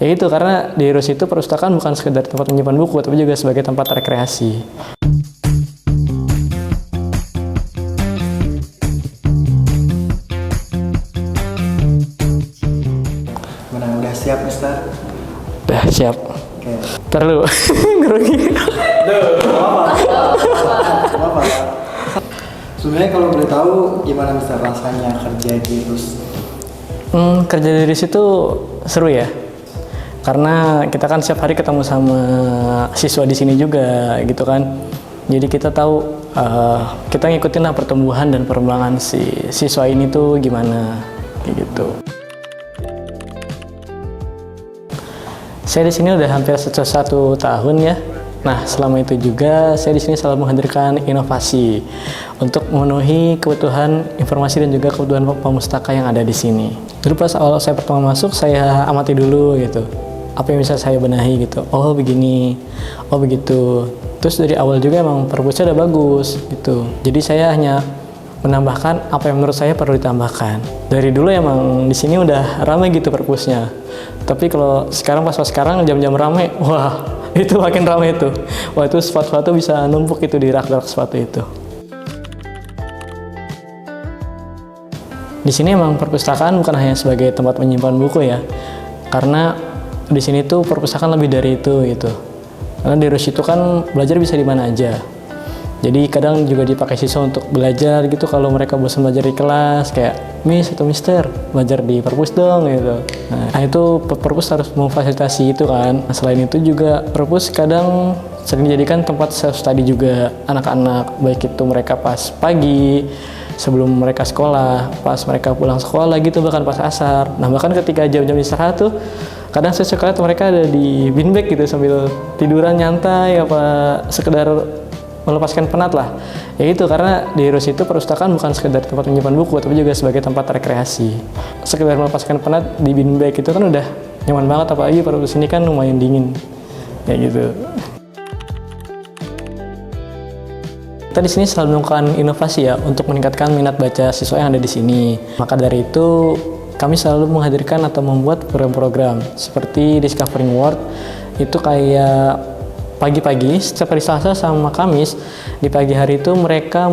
Ya itu, karena di Rus itu perpustakaan bukan sekedar tempat menyimpan buku, tapi juga sebagai tempat rekreasi. Mana udah siap, Mister? Udah siap. Oke. Ntar lu, ngerugi. Apa? Sebenarnya kalau boleh tahu gimana Mister rasanya kerja di Rus? Kerja di Rus itu seru ya. Karena kita kan setiap hari ketemu sama siswa di sini juga gitu kan. Jadi kita tahu kita ngikutin lah pertumbuhan dan perkembangan si siswa ini tuh gimana kayak gitu. Saya di sini udah hampir 1 tahun ya. Nah, selama itu juga saya di sini selalu menghadirkan inovasi untuk memenuhi kebutuhan informasi dan juga kebutuhan pemustaka yang ada di sini. Dulu pas awal saya pertama masuk, saya amati dulu gitu. Apa yang bisa saya benahi gitu. Oh begini, oh begitu. Terus dari awal juga emang perpusnya udah bagus gitu. Jadi saya hanya menambahkan apa yang menurut saya perlu ditambahkan. Dari dulu emang di sini udah ramai gitu perpusnya. Tapi kalau sekarang pas sekarang jam-jam ramai, wah itu makin ramai itu. Wah itu sepatu-sepatu bisa numpuk itu di rak-rak sepatu itu. Di sini emang perpustakaan bukan hanya sebagai tempat menyimpan buku ya. Karena di sini tuh perpustakaan lebih dari itu gitu. Karena di Rus itu kan belajar bisa di mana aja. Jadi kadang juga dipakai siswa untuk belajar gitu kalau mereka bosan belajar di kelas, kayak Miss atau Mister belajar di perpus dong gitu. Nah itu perpus harus memfasilitasi itu kan. Nah, selain itu juga perpus kadang sering dijadikan tempat self study juga anak-anak, baik itu mereka pas pagi sebelum mereka sekolah, pas mereka pulang sekolah gitu, bahkan pas asar. Nah bahkan ketika jam-jam istirahat tuh kadang saya suka lihat mereka ada di beanbag gitu sambil tiduran nyantai apa sekedar melepaskan penat lah. Ya itu, karena di Rus itu perpustakaan bukan sekedar tempat menyimpan buku, tapi juga sebagai tempat rekreasi. Sekedar melepaskan penat di beanbag itu kan udah nyaman banget, apalagi perpus ini kan lumayan dingin. Kayak gitu. Kita di sini selalu melakukan inovasi ya untuk meningkatkan minat baca siswa yang ada di sini. Maka dari itu kami selalu menghadirkan atau membuat program-program seperti Discovering World. Itu kayak pagi-pagi setiap hari Selasa sama Kamis di pagi hari itu mereka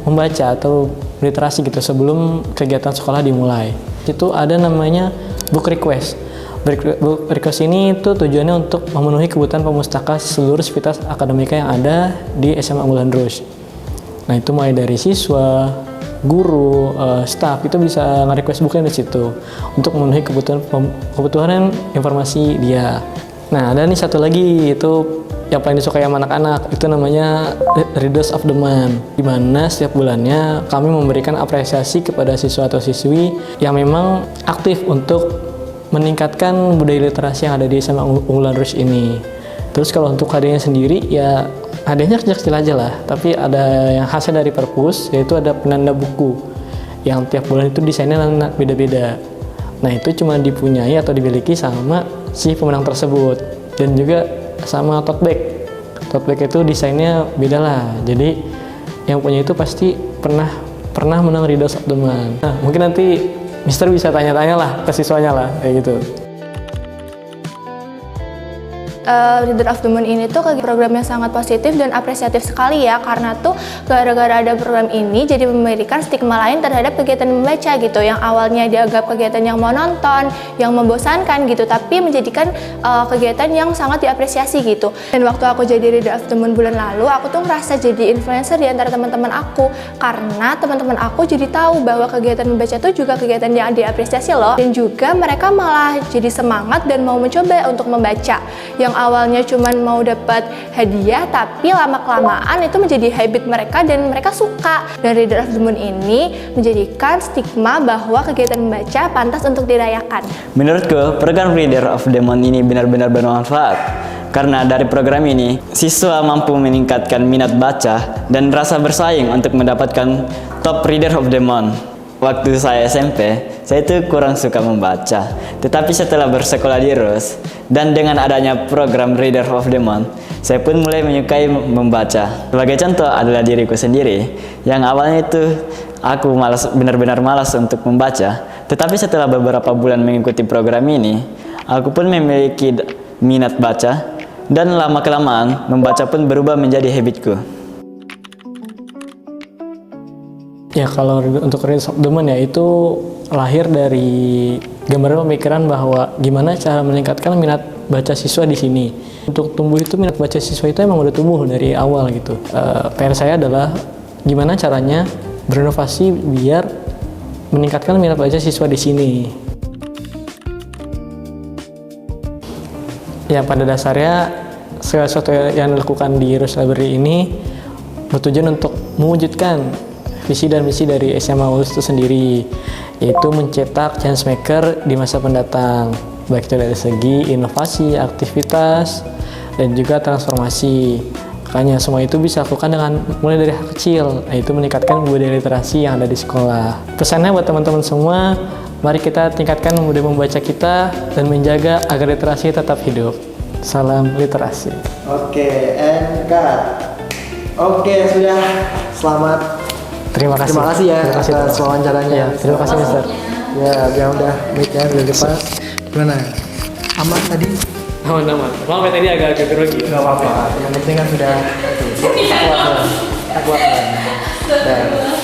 membaca atau literasi gitu sebelum kegiatan sekolah dimulai. Itu ada namanya book request. Book request ini itu tujuannya untuk memenuhi kebutuhan pemustaka seluruh sivitas akademika yang ada di SMA Unggulan Rus. Nah itu mulai dari siswa, guru, staff itu bisa nge-request bukunya di situ untuk memenuhi kebutuhan informasi dia. Nah ada nih satu lagi itu yang paling disukai sama anak-anak, itu namanya Readers of the Month, di mana setiap bulannya kami memberikan apresiasi kepada siswa atau siswi yang memang aktif untuk meningkatkan budaya literasi yang ada di SMA Unggulan Rus ini. Terus kalau untuk hadiahnya sendiri ya hadiahnya kecil-kecil aja lah, tapi ada yang hasil dari perpus, yaitu ada penanda buku yang tiap bulan itu desainnya beda-beda. Nah itu cuma dipunyai atau dimiliki sama si pemenang tersebut, dan juga sama tote bag. Tote bag itu desainnya beda lah, jadi yang punya itu pasti pernah menang Readers of the Month. Nah mungkin nanti Mister bisa tanya-tanya lah ke siswanya lah kayak gitu. Reader of the Month ini tuh program yang sangat positif dan apresiatif sekali ya, karena tuh gara-gara ada program ini jadi memberikan stigma lain terhadap kegiatan membaca gitu, yang awalnya dianggap kegiatan yang monoton, yang membosankan gitu, tapi menjadikan kegiatan yang sangat diapresiasi gitu. Dan waktu aku jadi Reader of the Month bulan lalu, aku tuh merasa jadi influencer di antara teman-teman aku, karena teman-teman aku jadi tahu bahwa kegiatan membaca tuh juga kegiatan yang diapresiasi loh, dan juga mereka malah jadi semangat dan mau mencoba untuk membaca. Yang awalnya cuman mau dapat hadiah, tapi lama-kelamaan itu menjadi habit mereka dan mereka suka. Dan Reader of the Month ini menjadikan stigma bahwa kegiatan membaca pantas untuk dirayakan. Menurutku, program Reader of the Month ini benar-benar bermanfaat. Karena dari program ini, siswa mampu meningkatkan minat baca dan rasa bersaing untuk mendapatkan top Reader of the Month. Waktu saya SMP, saya itu kurang suka membaca. Tetapi setelah bersekolah di Rus, dan dengan adanya program Reader of the Month, saya pun mulai menyukai membaca. Sebagai contoh adalah diriku sendiri, yang awalnya itu aku benar-benar malas untuk membaca. Tetapi setelah beberapa bulan mengikuti program ini, Aku pun memiliki minat baca, dan lama-kelamaan membaca pun berubah menjadi habitku. Ya kalau untuk Rinse of the Moon ya itu lahir dari gambaran pemikiran bahwa gimana cara meningkatkan minat baca siswa di sini. Untuk tumbuh itu minat baca siswa itu emang udah tumbuh dari awal gitu. PR saya adalah gimana caranya berinovasi biar meningkatkan minat baca siswa di sini. Ya pada dasarnya segala sesuatu yang dilakukan di Rose Library ini bertujuan untuk mewujudkan visi dan misi dari SMA ULS itu sendiri, yaitu mencetak changemaker di masa mendatang, baik itu dari segi inovasi, aktivitas, dan juga transformasi. Makanya semua itu bisa dilakukan dengan mulai dari hal kecil, yaitu meningkatkan budaya literasi yang ada di sekolah. Pesannya buat teman-teman semua, mari kita tingkatkan budaya membaca kita dan menjaga agar literasi tetap hidup. Salam literasi. Oke, and cut. Oke, sudah. Selamat. Terima kasih. Terima kasih ya Terima kasih, atas wawancaranya. Ya, terima kasih Mister. Ya, dia udah mic-nya udah lepas. Gimana? Aman tadi? Aman-aman. Maaf ya tadi agak grogi. Gak apa-apa. Yang penting kan sudah. Kuat. Kuat.